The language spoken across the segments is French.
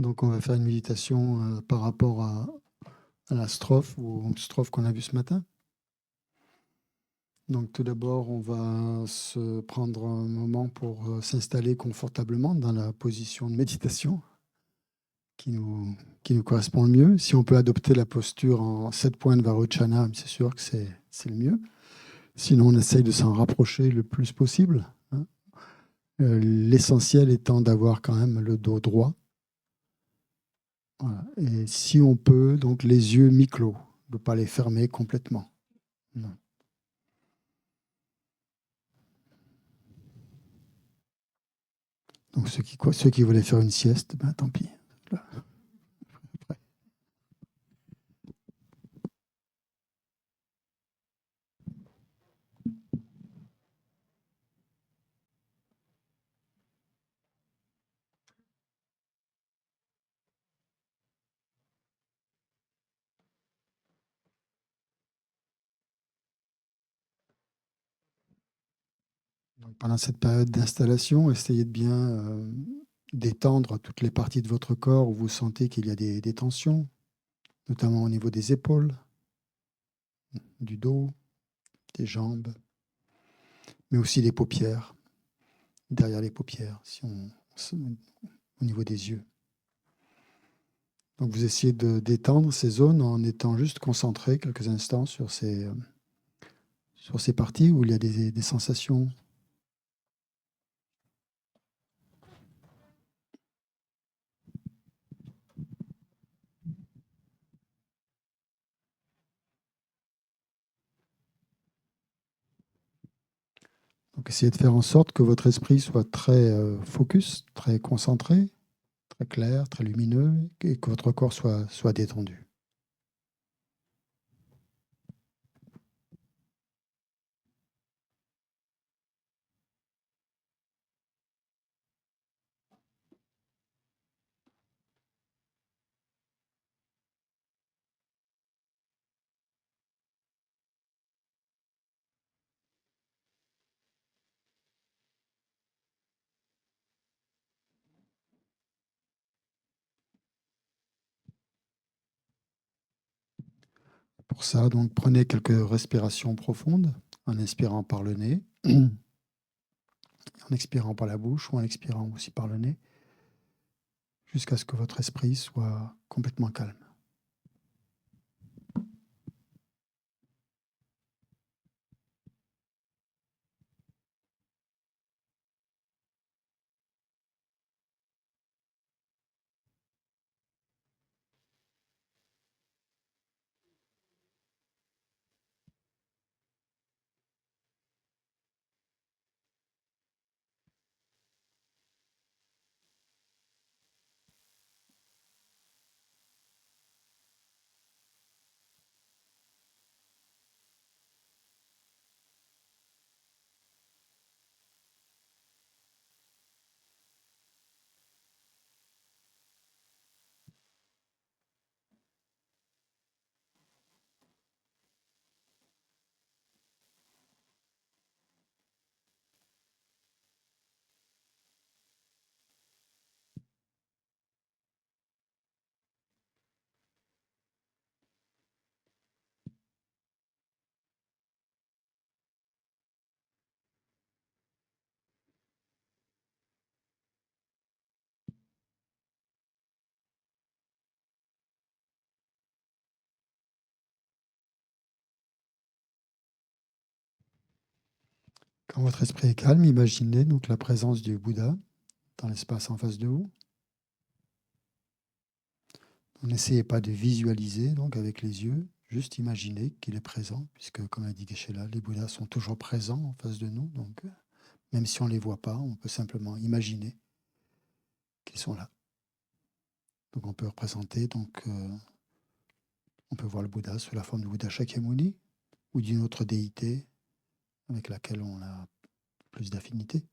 Donc, on va faire une méditation par rapport à la strophe ou aux strophes qu'on a vues ce matin. Donc, tout d'abord, on va se prendre un moment pour s'installer confortablement dans la position de méditation qui nous, qui nous correspond le mieux. Si on peut adopter la posture en 7 points de Varochana, c'est sûr que c'est le mieux. Sinon, on essaye de s'en rapprocher le plus possible, hein. L'essentiel étant d'avoir quand même le dos droit. Voilà. Et si on peut, donc les yeux mi-clos, ne pas les fermer complètement. Non. Donc ceux qui voulaient faire une sieste, ben, tant pis. Là, après. Donc, pendant cette période d'installation, essayez de bien détendre toutes les parties de votre corps où vous sentez qu'il y a des tensions, notamment au niveau des épaules, du dos, des jambes, mais aussi des paupières, derrière les paupières, au niveau des yeux. Donc vous essayez de détendre ces zones en étant juste concentré quelques instants sur ces parties où il y a des sensations. Donc essayez de faire en sorte que votre esprit soit très focus, très concentré, très clair, très lumineux, et que votre corps soit détendu. Pour ça, donc prenez quelques respirations profondes en inspirant par le nez, en expirant par la bouche ou en expirant aussi par le nez, jusqu'à ce que votre esprit soit complètement calme. Quand votre esprit est calme, imaginez donc la présence du Bouddha dans l'espace en face de vous. N'essayez pas de visualiser donc avec les yeux, juste imaginez qu'il est présent, puisque comme a dit Geshe-la, les Bouddhas sont toujours présents en face de nous. Donc, même si on ne les voit pas, on peut simplement imaginer qu'ils sont là. Donc on peut représenter, on peut voir le Bouddha sous la forme du Bouddha Shakyamuni ou d'une autre déité avec laquelle on a plus d'affinité.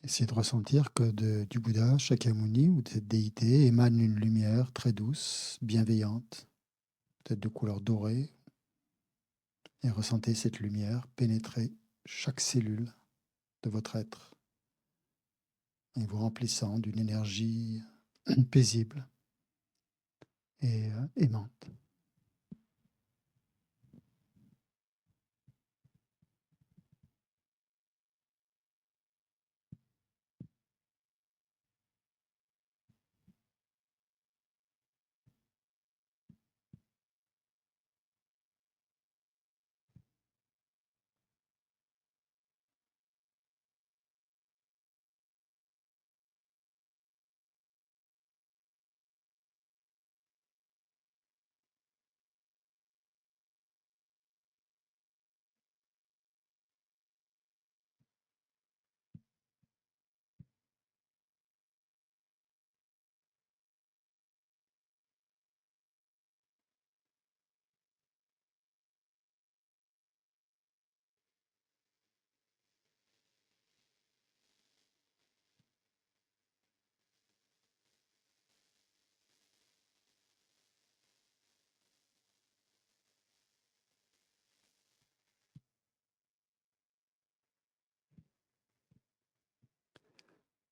Essayez de ressentir que du Bouddha Shakyamuni ou de cette déité émane une lumière très douce, bienveillante, peut-être de couleur dorée, et ressentez cette lumière pénétrer chaque cellule de votre être et vous remplissant d'une énergie paisible et aimante.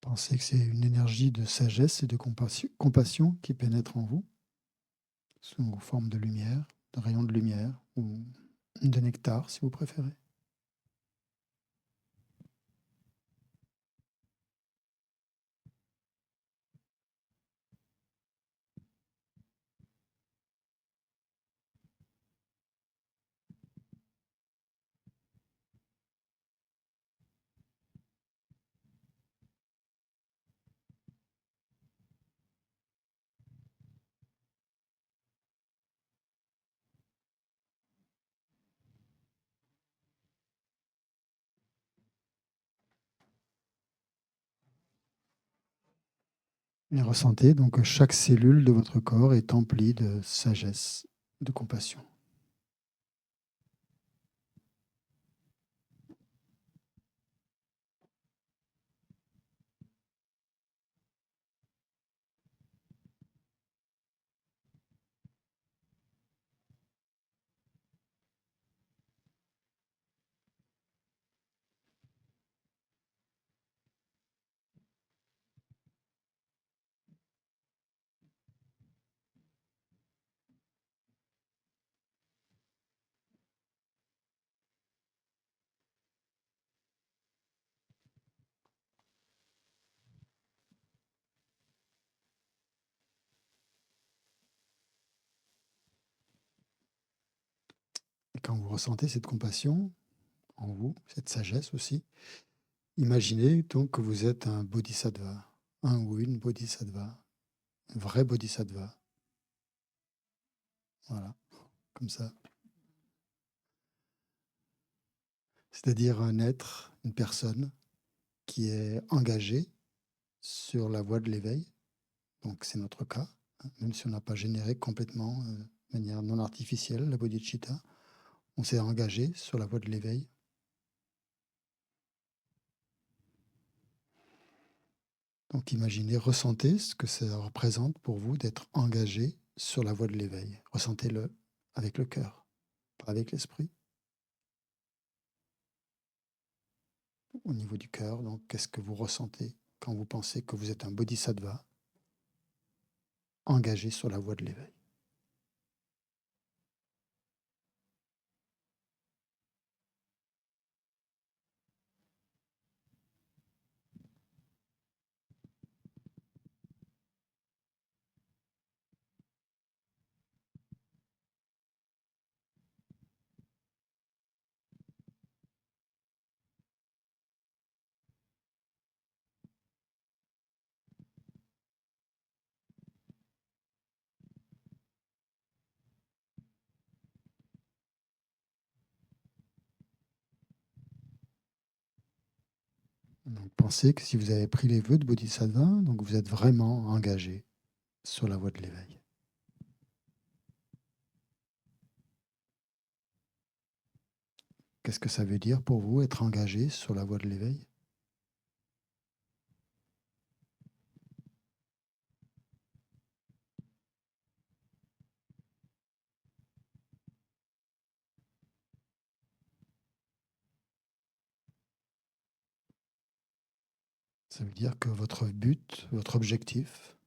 Pensez que c'est une énergie de sagesse et de compassion qui pénètre en vous, sous forme de lumière, de rayons de lumière ou de nectar si vous préférez. Et ressentez donc que chaque cellule de votre corps est emplie de sagesse, de compassion. Et quand vous ressentez cette compassion en vous, cette sagesse aussi, imaginez donc que vous êtes un bodhisattva, un ou une bodhisattva, un vrai bodhisattva. Voilà, comme ça. C'est-à-dire un être, une personne qui est engagée sur la voie de l'éveil. Donc c'est notre cas, hein, même si on n'a pas généré complètement, de manière non artificielle, la bodhicitta, on s'est engagé sur la voie de l'éveil. Donc imaginez, ressentez ce que ça représente pour vous d'être engagé sur la voie de l'éveil. Ressentez-le avec le cœur, pas avec l'esprit. Au niveau du cœur, donc qu'est-ce que vous ressentez quand vous pensez que vous êtes un bodhisattva engagé sur la voie de l'éveil? Donc pensez que si vous avez pris les vœux de bodhisattva, donc vous êtes vraiment engagé sur la voie de l'éveil. Qu'est-ce que ça veut dire pour vous, être engagé sur la voie de l'éveil? Ça veut dire que votre but, votre objectif,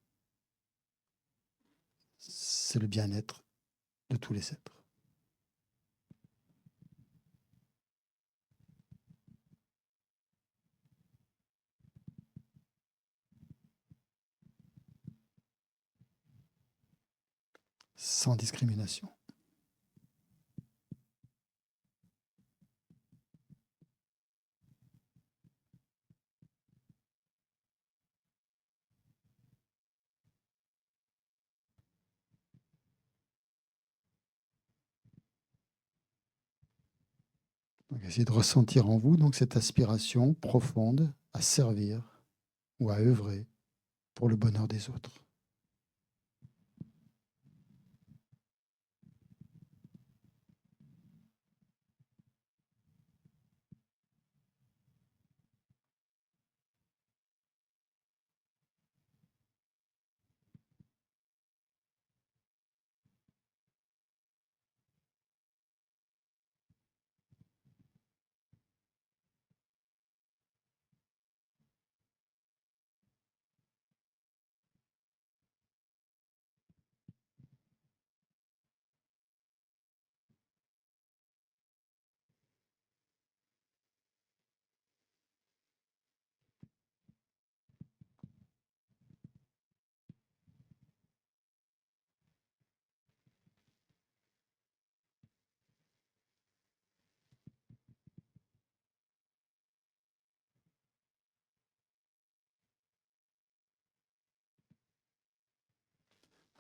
c'est le bien-être de tous les êtres. Sans discrimination. Donc, essayez de ressentir en vous donc, cette aspiration profonde à servir ou à œuvrer pour le bonheur des autres.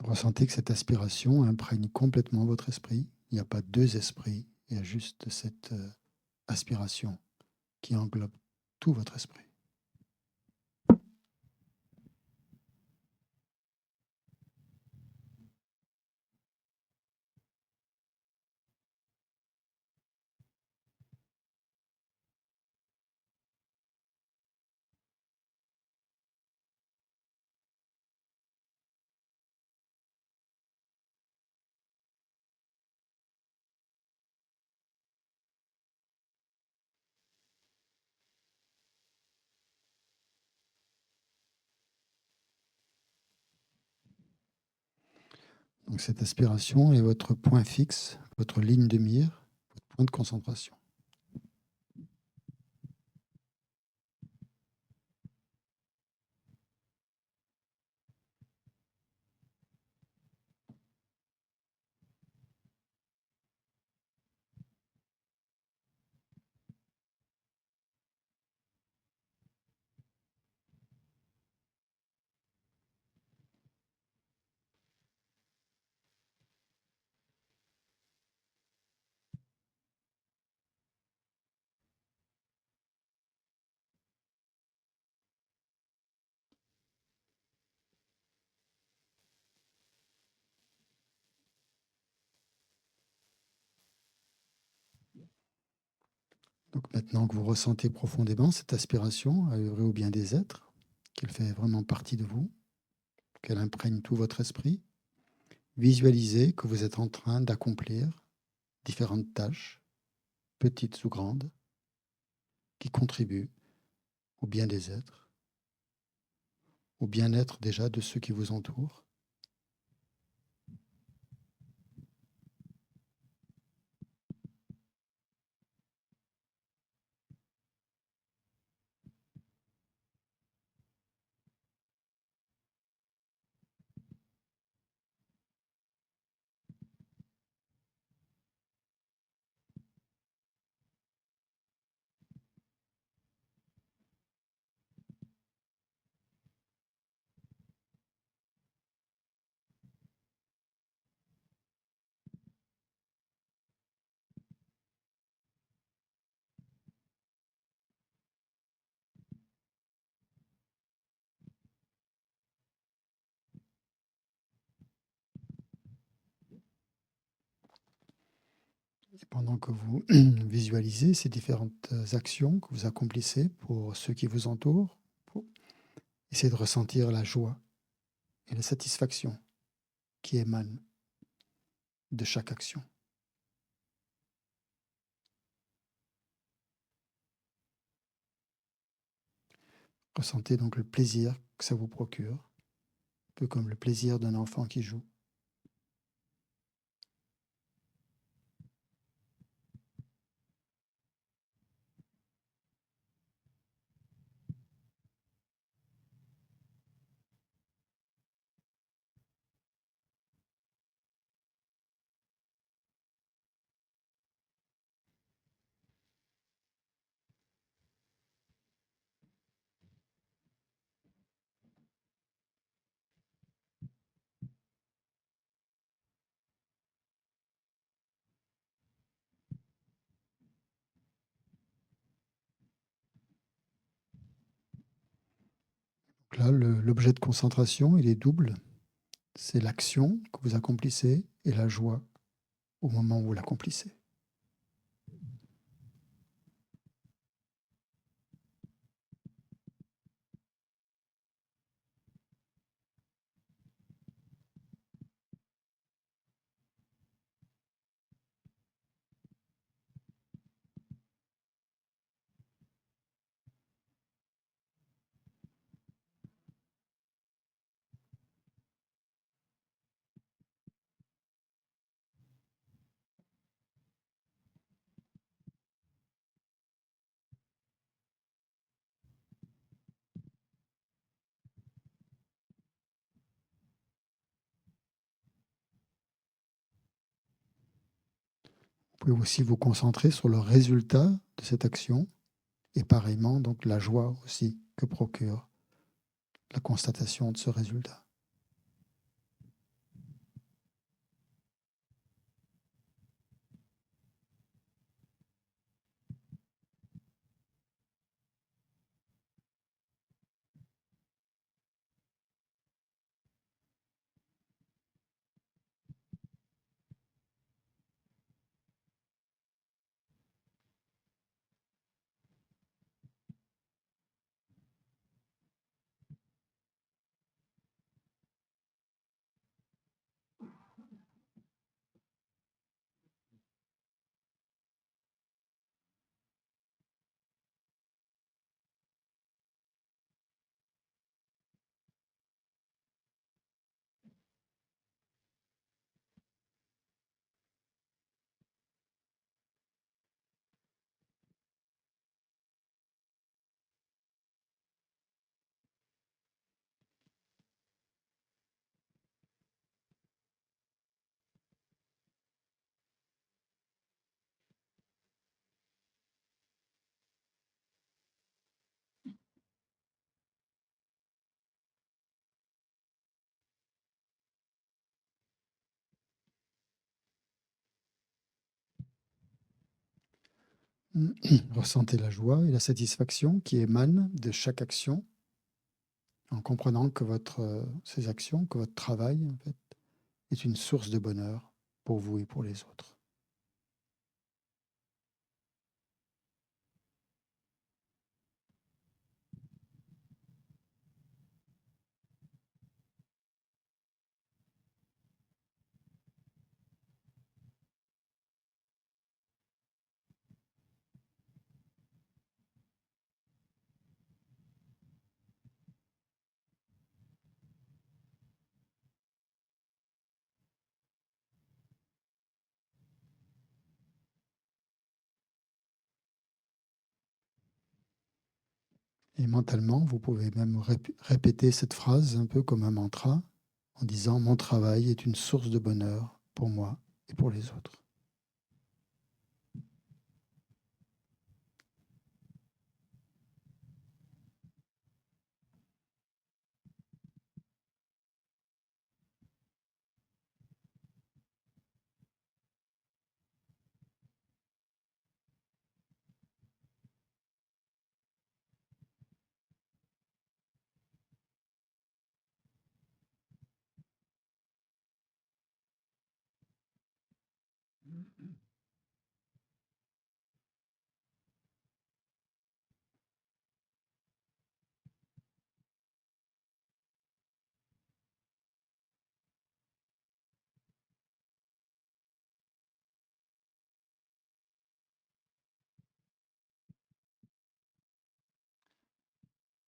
Ressentez que cette aspiration imprègne complètement votre esprit. Il n'y a pas deux esprits, il y a juste cette aspiration qui englobe tout votre esprit. Donc cette aspiration est votre point fixe, votre ligne de mire, votre point de concentration. Donc maintenant que vous ressentez profondément cette aspiration à œuvrer au bien des êtres, qu'elle fait vraiment partie de vous, qu'elle imprègne tout votre esprit, visualisez que vous êtes en train d'accomplir différentes tâches, petites ou grandes, qui contribuent au bien des êtres, au bien-être déjà de ceux qui vous entourent. Et pendant que vous visualisez ces différentes actions que vous accomplissez pour ceux qui vous entourent, essayez de ressentir la joie et la satisfaction qui émanent de chaque action. Ressentez donc le plaisir que ça vous procure, un peu comme le plaisir d'un enfant qui joue. Donc là, l'objet de concentration, il est double. C'est l'action que vous accomplissez et la joie au moment où vous l'accomplissez. Vous pouvez aussi vous concentrer sur le résultat de cette action et pareillement donc la joie aussi que procure la constatation de ce résultat. Ressentez la joie et la satisfaction qui émanent de chaque action en comprenant que ces actions, que votre travail en fait, est une source de bonheur pour vous et pour les autres. Et mentalement, vous pouvez même répéter cette phrase un peu comme un mantra en disant mon travail est une source de bonheur pour moi et pour les autres.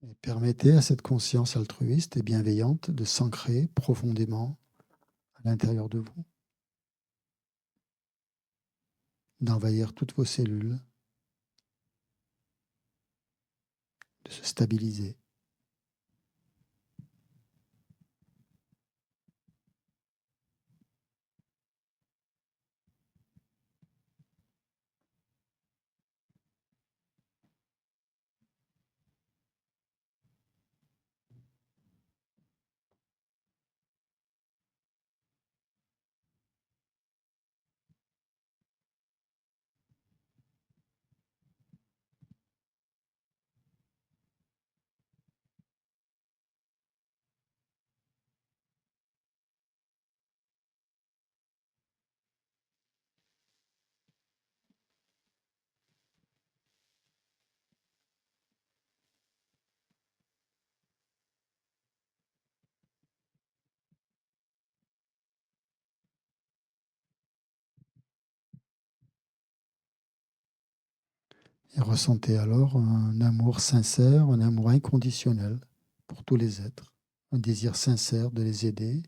Et permettez à cette conscience altruiste et bienveillante de s'ancrer profondément à l'intérieur de vous, d'envahir toutes vos cellules, de se stabiliser. Et ressentez alors un amour sincère, un amour inconditionnel pour tous les êtres, un désir sincère de les aider,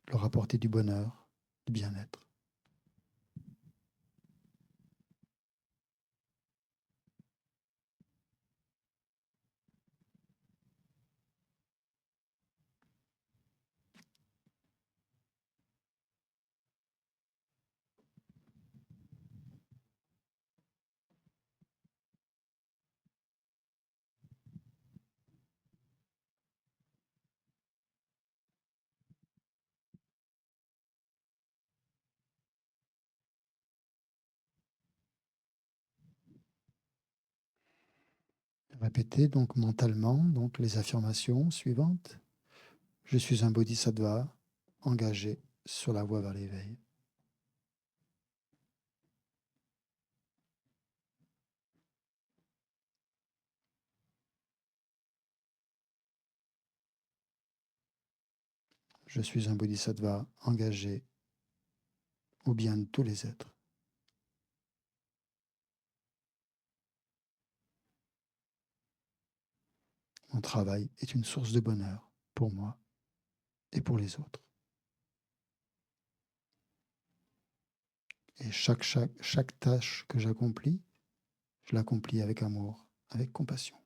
de leur apporter du bonheur, du bien-être. Répétez donc mentalement donc les affirmations suivantes. Je suis un bodhisattva engagé sur la voie vers l'éveil. Je suis un bodhisattva engagé au bien de tous les êtres. Mon travail est une source de bonheur pour moi et pour les autres. Et chaque tâche que j'accomplis, je l'accomplis avec amour, avec compassion.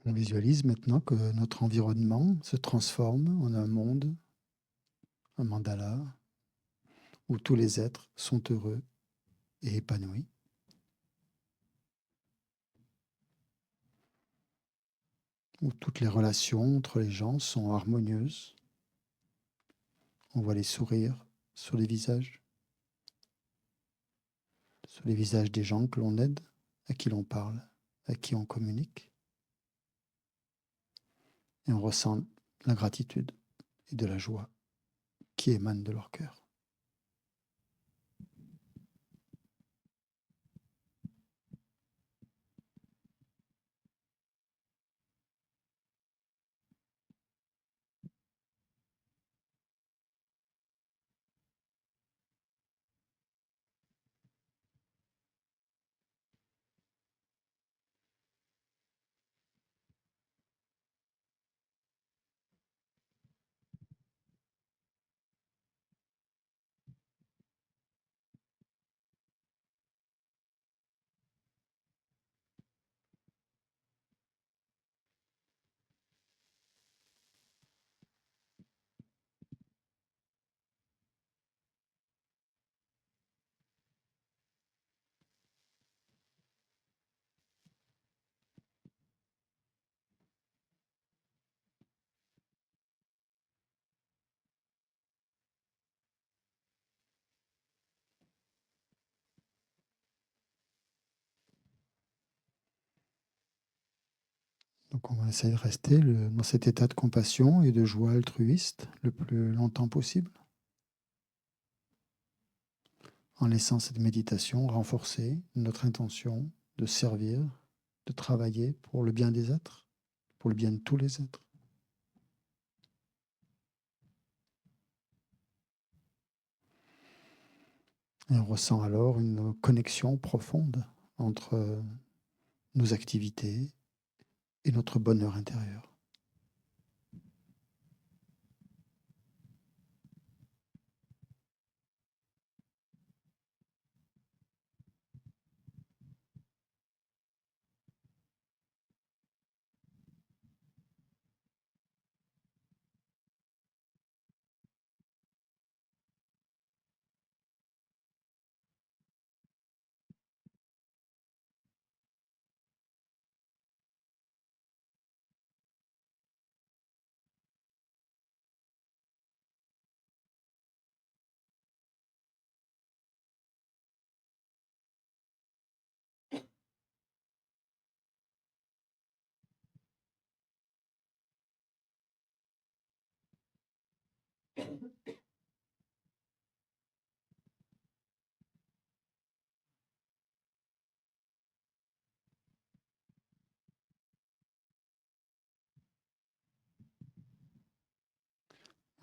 On visualise maintenant que notre environnement se transforme en un monde, un mandala, où tous les êtres sont heureux et épanouis. où toutes les relations entre les gens sont harmonieuses. On voit les sourires sur les visages des gens que l'on aide, à qui l'on parle, à qui on communique. Et on ressent la gratitude et de la joie qui émanent de leur cœur. Donc on va essayer de rester dans cet état de compassion et de joie altruiste le plus longtemps possible, en laissant cette méditation renforcer notre intention de servir, de travailler pour le bien des êtres, pour le bien de tous les êtres. Et on ressent alors une connexion profonde entre nos activités et notre bonheur intérieur.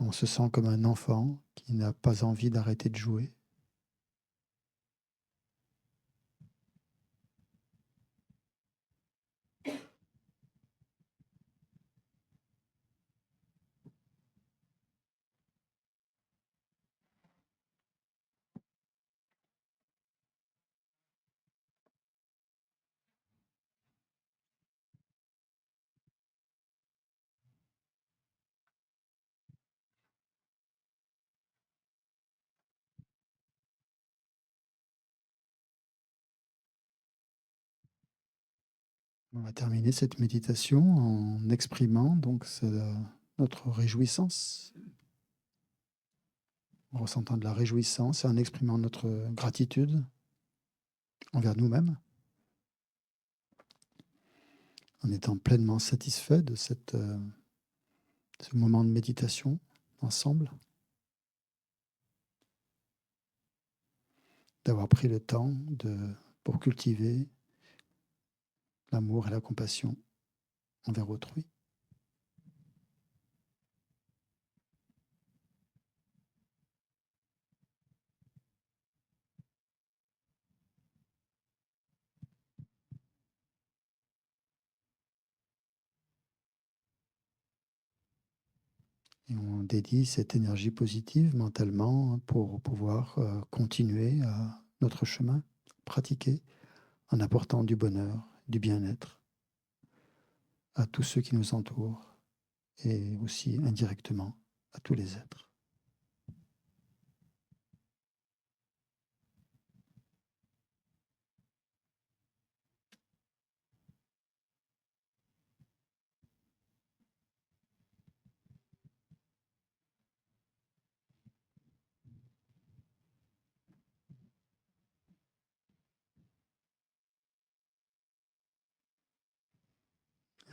On se sent comme un enfant qui n'a pas envie d'arrêter de jouer. On va terminer cette méditation en exprimant donc notre réjouissance, en ressentant de la réjouissance et en exprimant notre gratitude envers nous-mêmes, en étant pleinement satisfait de ce moment de méditation ensemble, d'avoir pris le temps pour cultiver l'amour et la compassion envers autrui. Et on dédie cette énergie positive mentalement pour pouvoir continuer notre chemin, pratiquer en apportant du bonheur, du bien-être à tous ceux qui nous entourent et aussi indirectement à tous les êtres.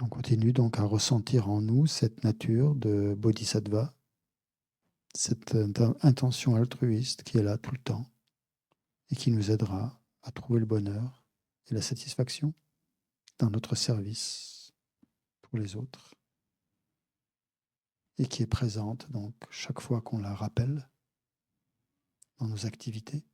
On continue donc à ressentir en nous cette nature de bodhisattva, cette intention altruiste qui est là tout le temps et qui nous aidera à trouver le bonheur et la satisfaction dans notre service pour les autres et qui est présente donc chaque fois qu'on la rappelle dans nos activités.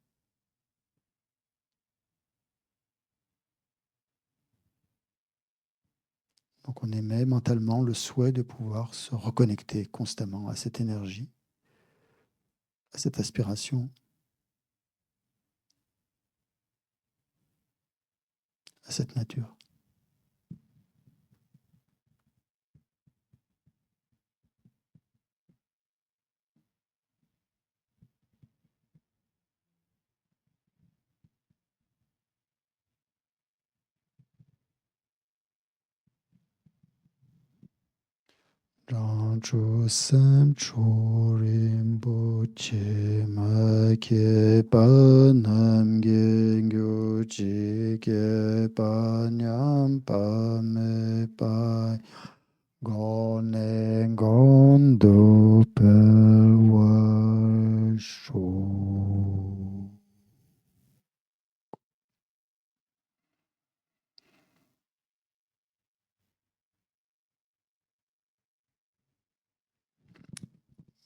Donc on émet mentalement le souhait de pouvoir se reconnecter constamment à cette énergie, à cette aspiration, à cette nature. Rancho Sam Chorim Boche Make Panam Gengyo Chike Panyam Pame Pai Gone Gondo Perwa Sho.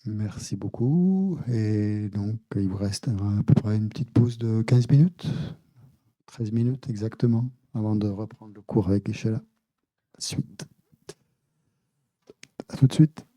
Merci beaucoup. Et donc, il vous reste à peu près une petite pause de 15 minutes, 13 minutes exactement, avant de reprendre le cours avec Ishala. Suite. À tout de suite.